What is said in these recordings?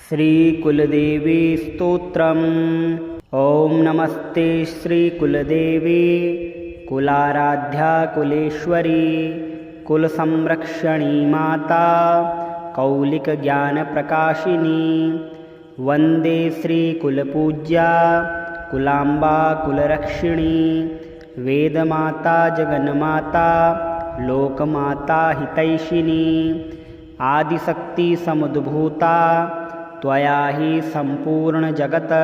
श्रीकुलदेवी स्तोत्रम्। ॐ नमस्ते श्रीकुलदेवी कुलाराध्या कुलेश्वरी कुलसंरक्षणी माता कौलिकज्ञानप्रकाशिनी वन्दे श्रीकुलपूज्या कुलाम्बा कुलरक्षिणी वेदमाता जगन्माता लोकमाता हितैषिणी आदिशक्तिसमुद्भूता त्वया हि सम्पूर्णजगत्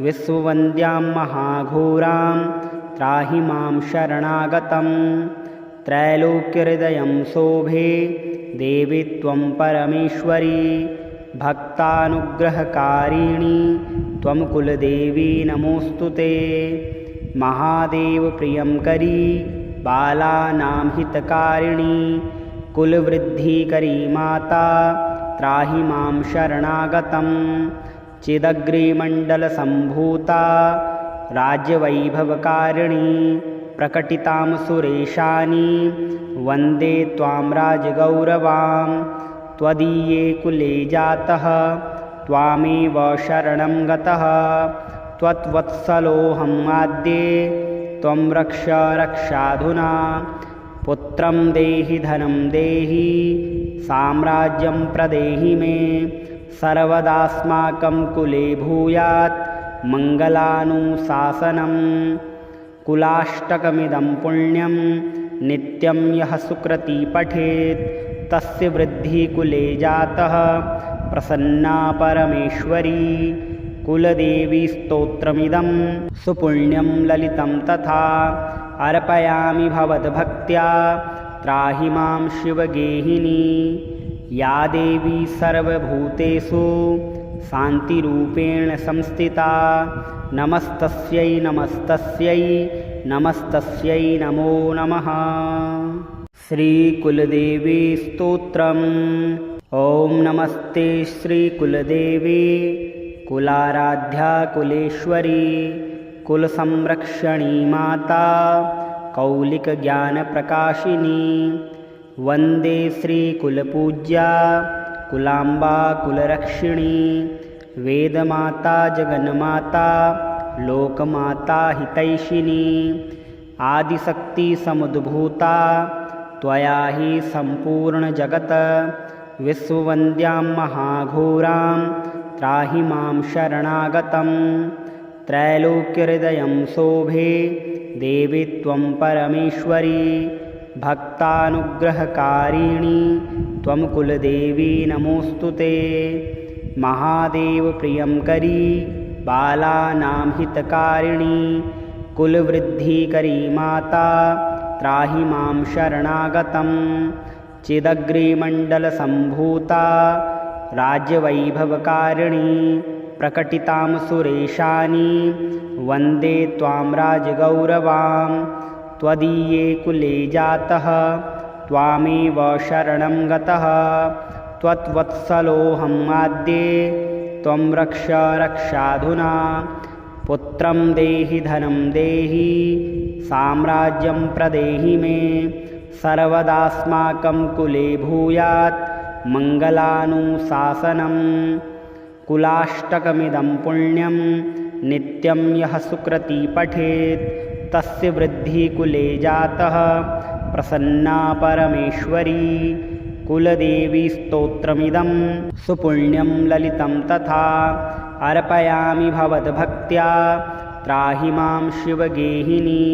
विश्ववन्द्यां महाघोरां त्राहि मां शरणागतं त्रैलोक्यहृदयं शोभे देवी त्वं परमेश्वरी भक्तानुग्रहकारिणी त्वं कुलदेवी नमोऽस्तु ते। महादेवप्रियङ्करी बालानां हितकारिणी कुलवृद्धिकरी माता त्राहि मां शरणागतं चिदग्रिमण्डलसम्भूता राज्यवैभवकारिणी प्रकटितां सुरेशानी वन्दे त्वां राजगौरवां त्वदीये कुले जातः त्वामेव शरणं गतः त्वत्वत्सलोऽहं आद्ये त्वं रक्ष रक्षाधुना पुत्रं देहि धनं देहि साम्राज्यं प्रदेहि मे सर्वदास्माकं कुले भूयात् मङ्गलानुशासनं कुलाष्टकमिदं पुण्यं नित्यं यः सुकृती पठेत् तस्य वृद्धिः कुले जातः प्रसन्ना परमेश्वरी। कुलदेवी स्तोत्रमिदं सुपुण्यं ललितं तथा अर्पयामि भवद्भक्त्या त्राहि मां शिवगेहिनी या देवी सर्वभूतेषु शान्तिरूपेण संस्थिता नमस्तस्यै नमस्तस्यै नमस्तस्यै नमो नमः। श्रीकुलदेवी स्तोत्रम्। ॐ नमस्ते श्रीकुलदेवी कुलाराध्या कुलेश्वरी कुलसंरक्षणी माता कौलिकज्ञानप्रकाशिनी वन्दे श्रीकुलपूज्या कुलाम्बा कुलरक्षिणी वेदमाता जगन्माता लोकमाता हितैषिणी आदिशक्तिसमुद्भूता त्वया हि सम्पूर्णजगत् विश्ववन्द्यां महाघोरां त्राहि मां शरणागतं त्रैलोक्यहृदयं शोभे देवी त्वं परमेश्वरी भक्तानुग्रहकारिणी त्वं कुलदेवी नमोऽस्तु ते। महादेवप्रियङ्करी बालानां हितकारिणी कुलवृद्धिकरी माता त्राहि मां शरणागतं चिदग्रिमण्डलसम्भूता राज्यवैभवकारिणी प्रकटितां सुरेशानी वन्दे त्वां राजगौरवां त्वदीये कुले जातः त्वामेव शरणं गतः त्वत्वत्सलोऽहं आद्ये त्वं रक्ष रक्षाधुना पुत्रं देहि धनं देहि साम्राज्यं प्रदेहि मे सर्वदास्माकं कुले भूयात् मङ्गलानुशासनं कुलाष्टकमिदं पुण्यं नित्यं यः सुकृती पठेत् तस्य वृद्धिः कुले जातः प्रसन्ना परमेश्वरी। कुलदेवी स्तोत्रमिदं सुपुण्यं ललितं तथा अर्पयामि भवद्भक्त्या त्राहि मां शिवगेहिनी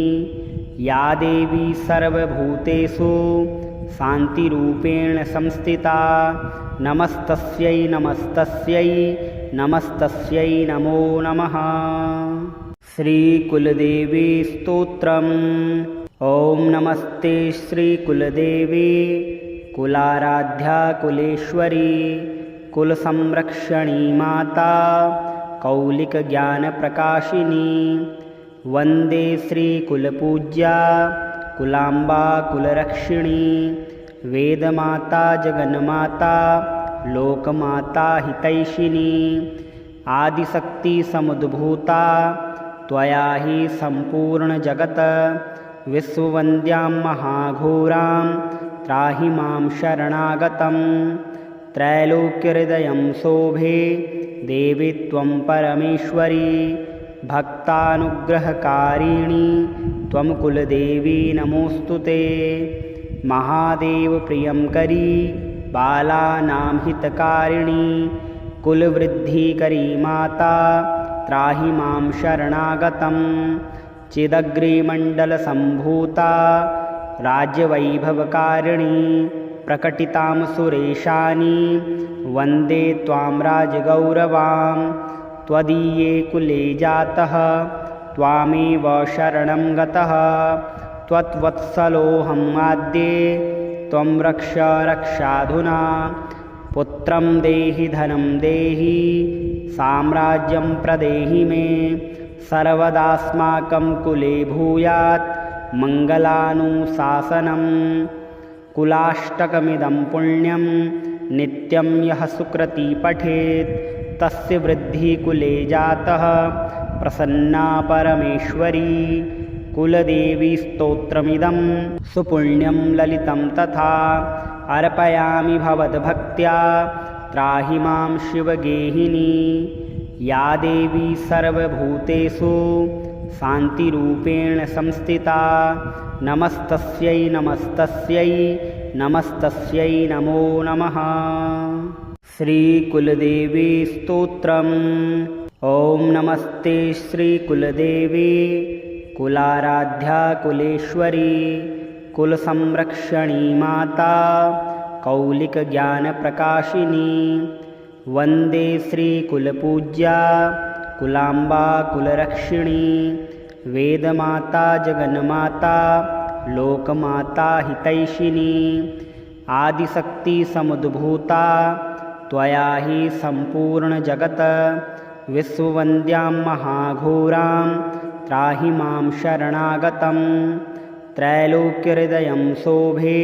या देवी सर्वभूतेषु शान्तिरूपेण संस्थिता नमस्तस्यै नमस्तस्यै नमस्तस्यै नमो नमः। श्रीकुलदेवी स्तोत्रम्। ॐ नमस्ते श्रीकुलदेवी कुलाराध्या कुलेश्वरी कुलसंरक्षणी माता कौलिकज्ञानप्रकाशिनी वन्दे श्रीकुलपूज्या कुलाम्बा कुलरक्षिणी वेदमाता जगन्माता लोकमाता हितैषिणी आदिशक्तिसमुद्भूता त्वया हि सम्पूर्णजगत् विश्ववन्द्यां महाघोरां त्राहि मां शरणागतं त्रैलोक्यहृदयं शोभे देवी त्वं परमेश्वरी भक्तानुग्रहकारिणी त्वं कुलदेवी नमोऽस्तु ते। महादेवप्रियङ्करी बालानां हितकारिणी कुलवृद्धिकरी माता त्राहि मां शरणागतं। चिदग्रिमण्डलसम्भूता राज्यवैभवकारिणी प्रकटितां सुरेशानि वन्दे त्वां राजगौरवां। त्वदीये कुले जातः त्वामेव शरणं गतः त्वत्वत्सलोऽहं आद्ये त्वं रक्ष रक्षाधुना। पुत्रं देहि धनं देहि साम्राज्यं प्रदेहि मे सर्वदास्माकं कुले भूयात् मङ्गलानुशासनम्। कुलाष्टकमिदं पुण्यं नित्यं यः सुकृती पठेत् तस्य वृद्धिः कुले जातः प्रसन्ना परमेश्वरी। कुलदेवी स्तोत्रमिदं सुपुण्यं ललितं तथा अर्पयामि भवद्भक्त्या त्राहि मां शिवगेहिनी। या देवी सर्वभूतेषु शान्तिरूपेण संस्थिता नमस्तस्यै नमस्तस्यै नमस्तस्यै नमो नमः। श्रीकुलदेवी स्तोत्रम्। ॐ नमस्ते श्रीकुलदेवी कुलाराध्या कुलेश्वरी कुलसंरक्षणी माता कौलिकज्ञानप्रकाशिनी। वन्दे श्रीकुलपूज्या कुलाम्बा कुलरक्षिणी वेदमाता जगन्माता लोकमाता हितैषिणी। आदिशक्तिसमुद्भूता त्वया हि सम्पूर्णजगत् विश्ववन्द्यां महाघोरां त्राहि मां शरणागतं। त्रैलोक्यहृदयं शोभे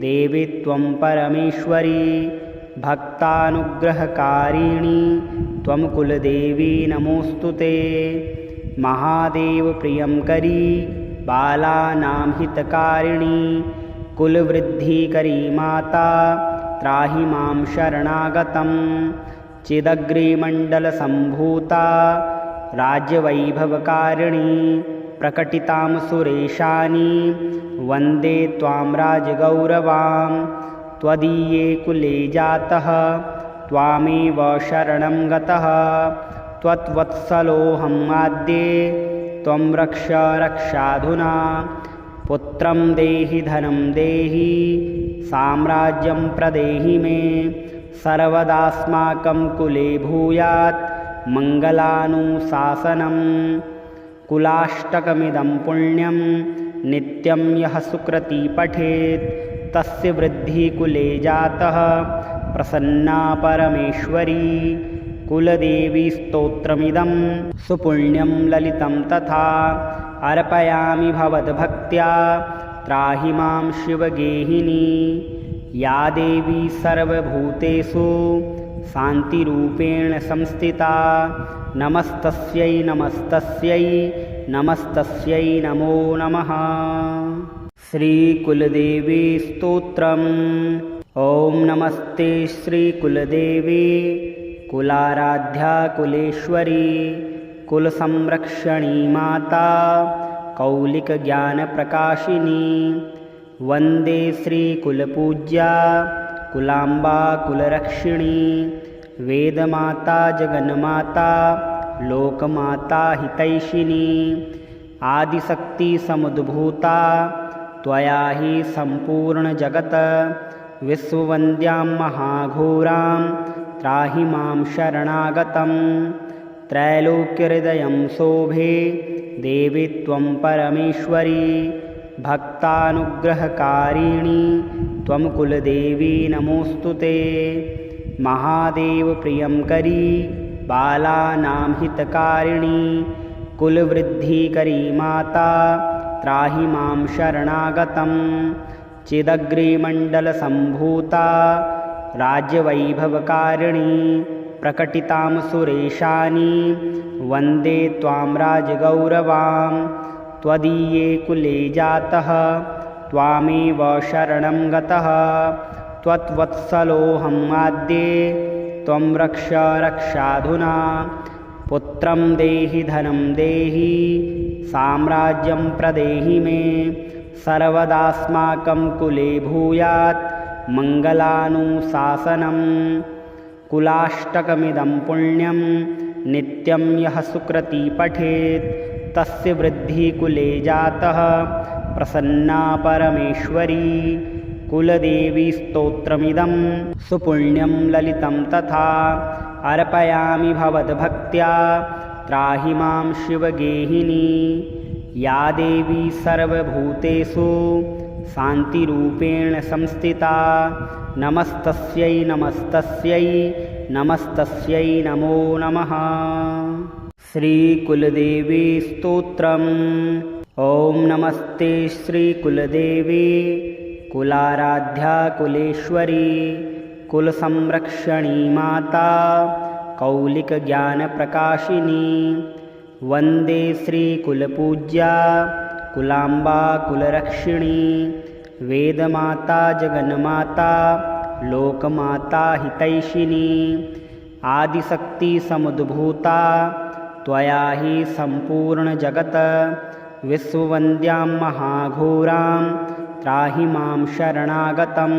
देवी त्वं परमेश्वरी भक्तानुग्रहकारिणी त्वं कुलदेवी नमोऽस्तु ते। महादेवप्रियङ्करी बालानां हितकारिणी कुलवृद्धिकरी माता त्राहि मां शरणागतं। चिदग्रिमण्डलसम्भूता राज्यवैभवकारिणी प्रकटितां सुरेशानि वन्दे त्वां राजगौरवां। त्वदीये कुले जातः त्वामेव शरणं गतः त्वत्वत्सलोऽहं आद्ये त्वं रक्ष रक्षाधुना। पुत्रं देहि धनं देहि साम्राज्यं प्रदेहि मे सर्वदास्माकं कुले भूयात् मङ्गलानुशासनम्। कुलाष्टकमिदं पुण्यं नित्यं यः सुकृती पठेत् तस्य वृद्धिः कुले जातः प्रसन्ना परमेश्वरी। कुलदेवी स्तोत्रमिदं सुपुण्यं ललितं तथा अर्पयामि भवद्भक्त्या त्राहि मां शिवगेहिनी। या देवी सर्वभूतेषु शान्तिरूपेण संस्थिता नमस्तस्यै नमस्तस्यै नमस्तस्यै नमो नमः। श्रीकुलदेवी स्तोत्रम्। ॐ नमस्ते श्रीकुलदेवी कुलाराध्या कुलेश्वरी कुलसंरक्षणी माता कौलिकज्ञानप्रकाशिनी। वन्दे श्रीकुलपूज्या कुलाम्बा कुलरक्षिणी वेदमाता जगन्माता लोकमाता हितैषिणी। आदिशक्तिसमुद्भूता त्वया हि सम्पूर्णजगत् विश्ववन्द्यां महाघोरां त्राहि मां शरणागतं। त्रैलोक्यहृदयं शोभे देवी त्वं परमेश्वरी भक्तानुग्रहकारिणी त्वं कुलदेवी नमोऽस्तु ते। महादेवप्रियङ्करी बालानां हितकारिणी कुलवृद्धिकरी माता त्राहि मां शरणागतं। चिदग्रिमण्डलसम्भूता राज्यवैभवकारिणी प्रकटितां सुरेशानि वन्दे त्वां राजगौरवां। त्वदीये कुले जातः त्वामेव शरणं गतः त्वत्वत्सलोऽहमाद्ये त्वं रक्ष रक्षाधुना पुत्रं देहि धनं देहि साम्राज्यं प्रदेहि मे सर्वदास्माकं कुले भूयात् मङ्गलानुशासनम् कुलाष्टकमिदं पुण्यं नित्यं यः सुकृती पठेत् तस्य वृद्धिः कुले जातः प्रसन्ना परमेश्वरी कुलदेवी स्तोत्रमिदं सुपुण्यं ललितं तथा अर्पयामि भवद्भक्त्या त्राहि मां शिवगेहिनी या देवी सर्वभूतेषु शान्तिरूपेण संस्थिता नमस्तस्यै नमस्तस्यै नमस्तस्यै नमो नमः। श्रीकुलदेवी स्तोत्रम्। ॐ नमस्ते श्रीकुलदेवी कुलाराध्या कुलेश्वरी कुलसंरक्षणी माता कौलिकज्ञानप्रकाशिनी वन्दे श्रीकुलपूज्या कुलाम्बा कुलरक्षिणी वेदमाता जगन्माता लोकमाता हितैषिणी आदिशक्तिसमुद्भूता त्वया हि सम्पूर्णजगत् विश्ववन्द्यां महाघोरां त्राहि मां शरणागतं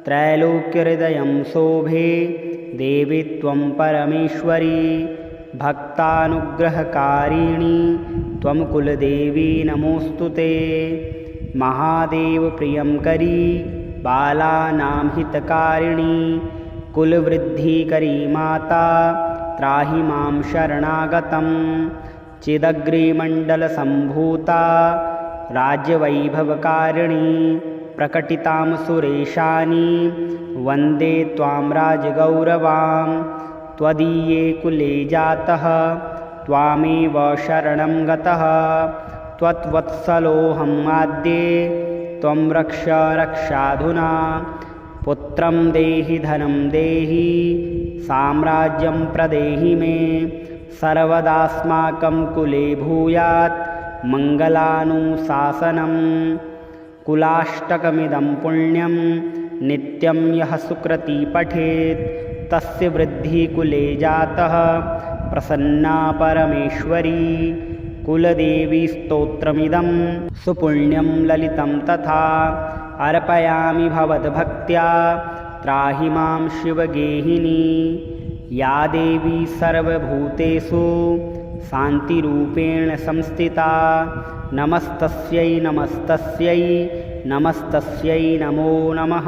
त्रैलोक्यहृदयं शोभे देवी त्वं परमेश्वरी भक्तानुग्रहकारिणी त्वं कुलदेवी नमोऽस्तु ते महादेवप्रियङ्करी बालानां हितकारिणी कुलवृद्धिकरी माता त्राहि मां शरणागतं चिदग्रिमण्डलसम्भूता राज्यवैभवकारिणी प्रकटितां सुरेशानी वन्दे त्वां राजगौरवां त्वदीये कुले जातः त्वामेव शरणं गतः त्वत्वत्सलोऽहमाद्ये त्वं रक्ष रक्षाधुना पुत्रं देहि धनं देहि साम्राज्यं प्रदेहि मे सर्वदास्माकं कुले भूयात् मङ्गलानुशासनम् कुलाष्टकमिदं पुण्यं नित्यं यः सुकृती पठेत् तस्य वृद्धिः कुले जातः प्रसन्ना परमेश्वरी कुलदेवी स्तोत्रमिदं सुपुण्यं ललितं तथा अर्पयामि भवद्भक्त्या त्राहि मां शिवगेहिनी या देवी सर्वभूतेषु शान्तिरूपेण संस्थिता नमस्तस्यै नमस्तस्यै नमस्तस्यै नमो नमः।